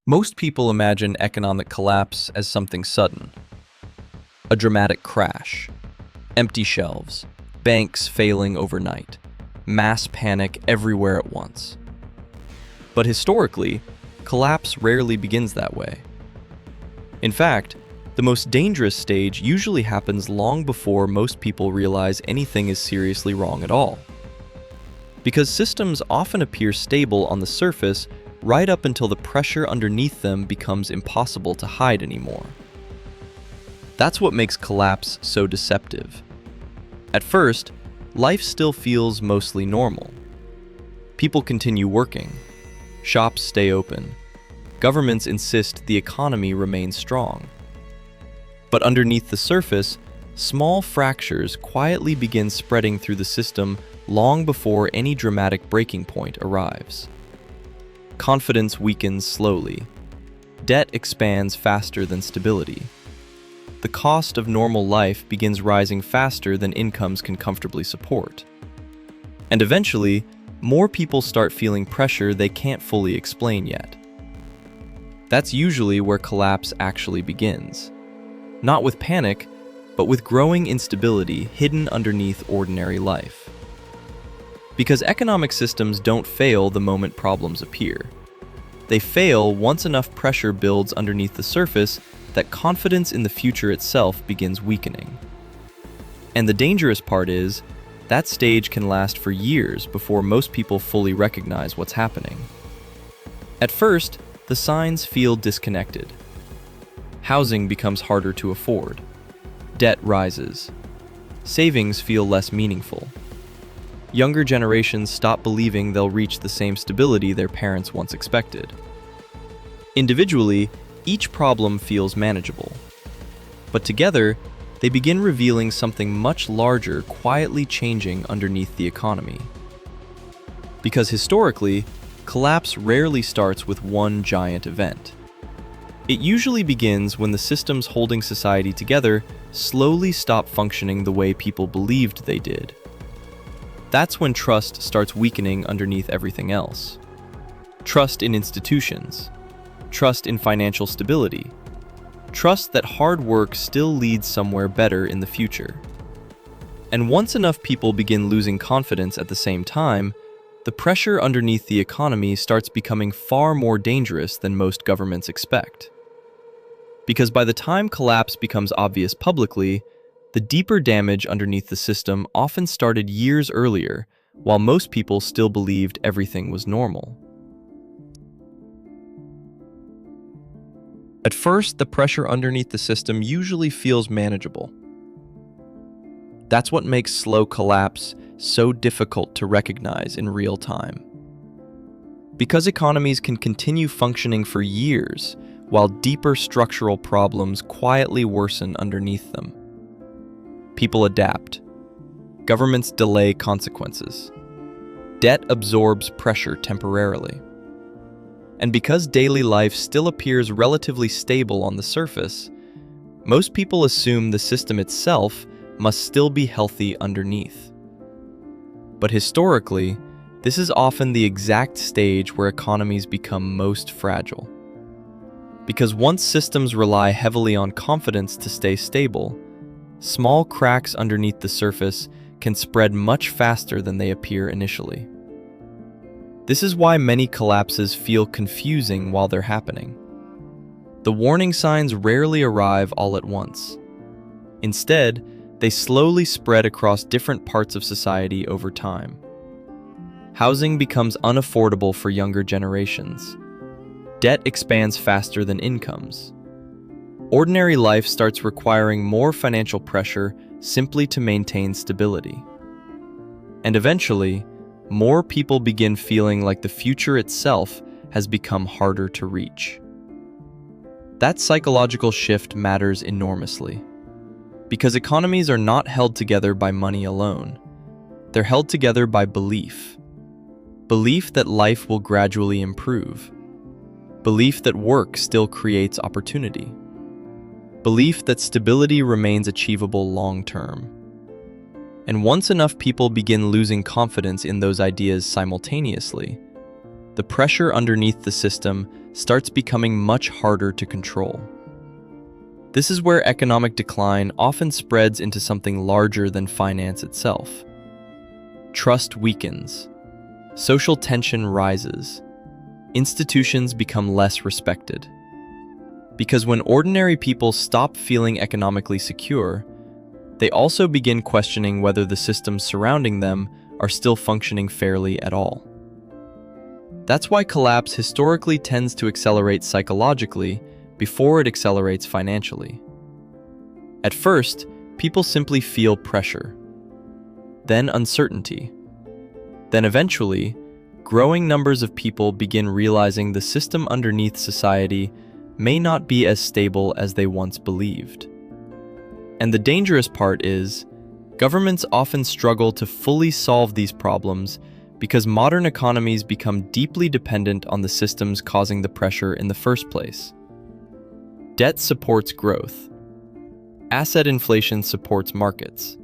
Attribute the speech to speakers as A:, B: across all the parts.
A: Most people imagine economic collapse as something sudden, a dramatic crash, empty shelves, banks failing overnight, mass panic everywhere at once. But historically, collapse rarely begins that way. In fact, the most dangerous stage usually happens long before most people realize anything is seriously wrong at all. Because systems often appear stable on the surface right up until the pressure underneath them becomes impossible to hide anymore. That's what makes collapse so deceptive. At first, life still feels mostly normal. People continue working. Shops stay open. Governments insist the economy remains strong. But underneath the surface, small fractures quietly begin spreading through the system long before any dramatic breaking point arrives. Confidence weakens slowly. Debt expands faster than stability. The cost of normal life begins rising faster than incomes can comfortably support. And eventually, more people start feeling pressure they can't fully explain yet. That's usually where collapse actually begins. Not with panic, but with growing instability hidden underneath ordinary life. Because economic systems don't fail the moment problems appear. They fail once enough pressure builds underneath the surface that confidence in the future itself begins weakening. And the dangerous part is, that stage can last for years before most people fully recognize what's happening. At first, the signs feel disconnected. Housing becomes harder to afford. Debt rises. Savings feel less meaningful. Younger generations stop believing they'll reach the same stability their parents once expected. Individually, each problem feels manageable. But together, they begin revealing something much larger quietly changing underneath the economy. Because historically, collapse rarely starts with one giant event. It usually begins when the systems holding society together slowly stop functioning the way people believed they did. That's when trust starts weakening underneath everything else. Trust in institutions. Trust in financial stability. Trust that hard work still leads somewhere better in the future. And once enough people begin losing confidence at the same time, the pressure underneath the economy starts becoming far more dangerous than most governments expect. Because by the time collapse becomes obvious publicly, the deeper damage underneath the system often started years earlier, while most people still believed everything was normal. At first, the pressure underneath the system usually feels manageable. That's what makes slow collapse so difficult to recognize in real time. Because economies can continue functioning for years, while deeper structural problems quietly worsen underneath them. People adapt. Governments delay consequences. Debt absorbs pressure temporarily. And because daily life still appears relatively stable on the surface, most people assume the system itself must still be healthy underneath. But historically, this is often the exact stage where economies become most fragile. Because once systems rely heavily on confidence to stay stable, small cracks underneath the surface can spread much faster than they appear initially. This is why many collapses feel confusing while they're happening. The warning signs rarely arrive all at once. Instead, they slowly spread across different parts of society over time. Housing becomes unaffordable for younger generations. Debt expands faster than incomes. Ordinary life starts requiring more financial pressure simply to maintain stability. And eventually, more people begin feeling like the future itself has become harder to reach. That psychological shift matters enormously. Because economies are not held together by money alone. They're held together by belief. Belief that life will gradually improve. Belief that work still creates opportunity. Belief that stability remains achievable long term. And once enough people begin losing confidence in those ideas simultaneously, the pressure underneath the system starts becoming much harder to control. This is where economic decline often spreads into something larger than finance itself. Trust weakens, social tension rises, institutions become less respected. Because when ordinary people stop feeling economically secure, they also begin questioning whether the systems surrounding them are still functioning fairly at all. That's why collapse historically tends to accelerate psychologically before it accelerates financially. At first, people simply feel pressure, then uncertainty. Then eventually, growing numbers of people begin realizing the system underneath society may not be as stable as they once believed. And the dangerous part is, governments often struggle to fully solve these problems because modern economies become deeply dependent on the systems causing the pressure in the first place. Debt supports growth. Asset inflation supports markets.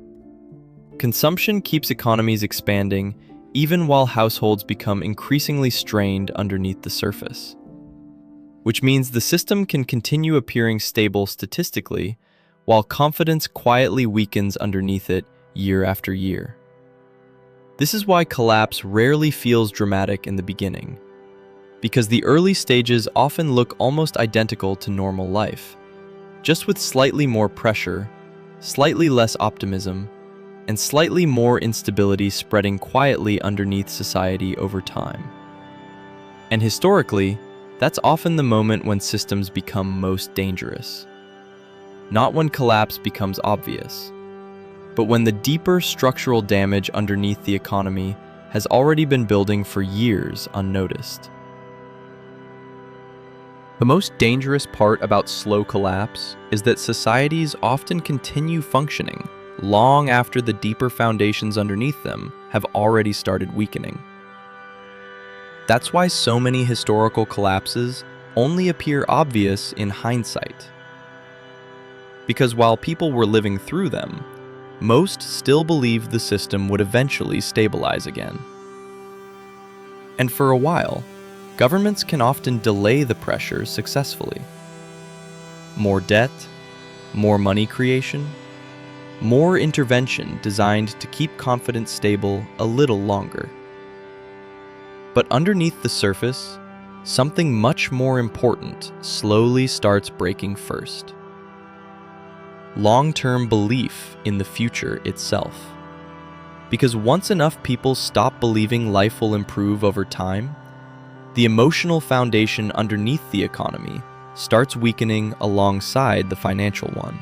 A: Consumption keeps economies expanding even while households become increasingly strained underneath the surface. Which means the system can continue appearing stable statistically while confidence quietly weakens underneath it year after year. This is why collapse rarely feels dramatic in the beginning, because the early stages often look almost identical to normal life, just with slightly more pressure, slightly less optimism, and slightly more instability spreading quietly underneath society over time. And historically, that's often the moment when systems become most dangerous. Not when collapse becomes obvious, but when the deeper structural damage underneath the economy has already been building for years unnoticed. The most dangerous part about slow collapse is that societies often continue functioning long after the deeper foundations underneath them have already started weakening. That's why so many historical collapses only appear obvious in hindsight. Because while people were living through them, most still believed the system would eventually stabilize again. And for a while, governments can often delay the pressure successfully. More debt, more money creation, more intervention designed to keep confidence stable a little longer. But underneath the surface, something much more important slowly starts breaking first. Long-term belief in the future itself. Because once enough people stop believing life will improve over time, the emotional foundation underneath the economy starts weakening alongside the financial one.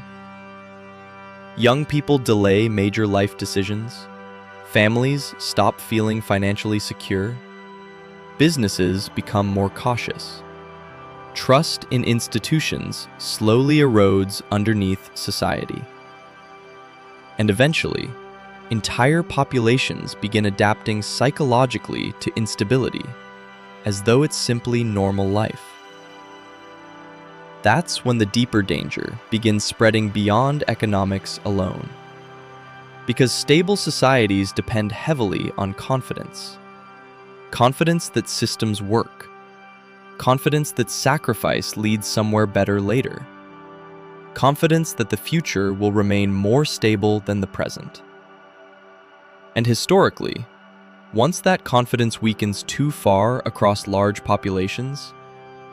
A: Young people delay major life decisions, families stop feeling financially secure, businesses become more cautious. Trust in institutions slowly erodes underneath society. And eventually, entire populations begin adapting psychologically to instability, as though it's simply normal life. That's when the deeper danger begins spreading beyond economics alone. Because stable societies depend heavily on confidence. Confidence that systems work. Confidence that sacrifice leads somewhere better later. Confidence that the future will remain more stable than the present. And historically, once that confidence weakens too far across large populations,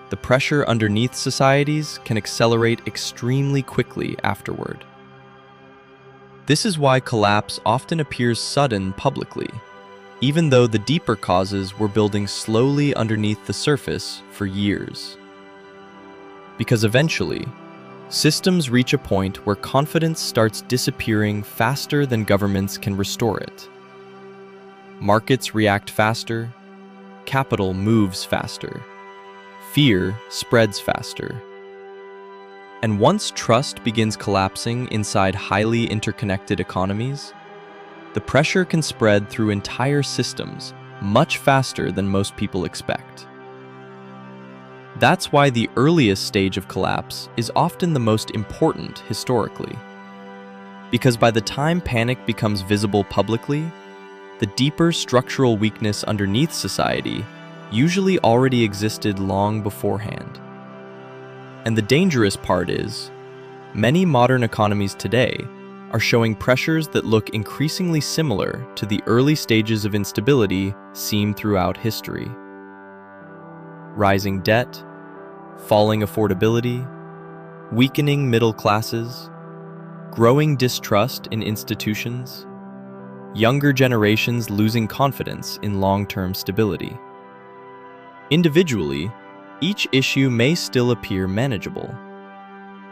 A: the pressure underneath societies can accelerate extremely quickly afterward. This is why collapse often appears sudden publicly, even though the deeper causes were building slowly underneath the surface for years. Because eventually, systems reach a point where confidence starts disappearing faster than governments can restore it. Markets react faster, capital moves faster, fear spreads faster. And once trust begins collapsing inside highly interconnected economies, the pressure can spread through entire systems much faster than most people expect. That's why the earliest stage of collapse is often the most important historically. Because by the time panic becomes visible publicly, the deeper structural weakness underneath society usually already existed long beforehand. And the dangerous part is, many modern economies today are showing pressures that look increasingly similar to the early stages of instability seen throughout history. Rising debt, falling affordability, weakening middle classes, growing distrust in institutions, younger generations losing confidence in long-term stability. Individually, each issue may still appear manageable,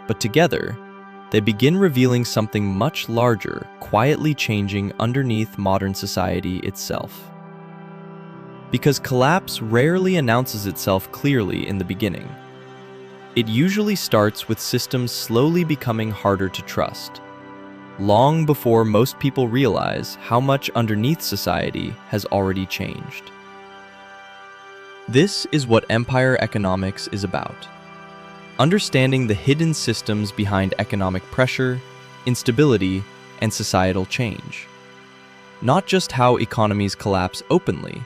A: but together, they begin revealing something much larger, quietly changing underneath modern society itself. Because collapse rarely announces itself clearly in the beginning. It usually starts with systems slowly becoming harder to trust, long before most people realize how much underneath society has already changed. This is what empire economics is about. Understanding the hidden systems behind economic pressure, instability, and societal change. Not just how economies collapse openly,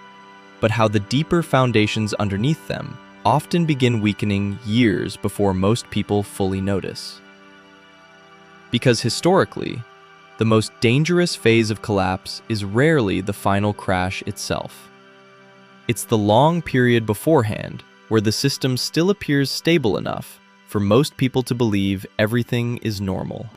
A: but how the deeper foundations underneath them often begin weakening years before most people fully notice. Because historically, the most dangerous phase of collapse is rarely the final crash itself. It's the long period beforehand where the system still appears stable enough for most people to believe everything is normal.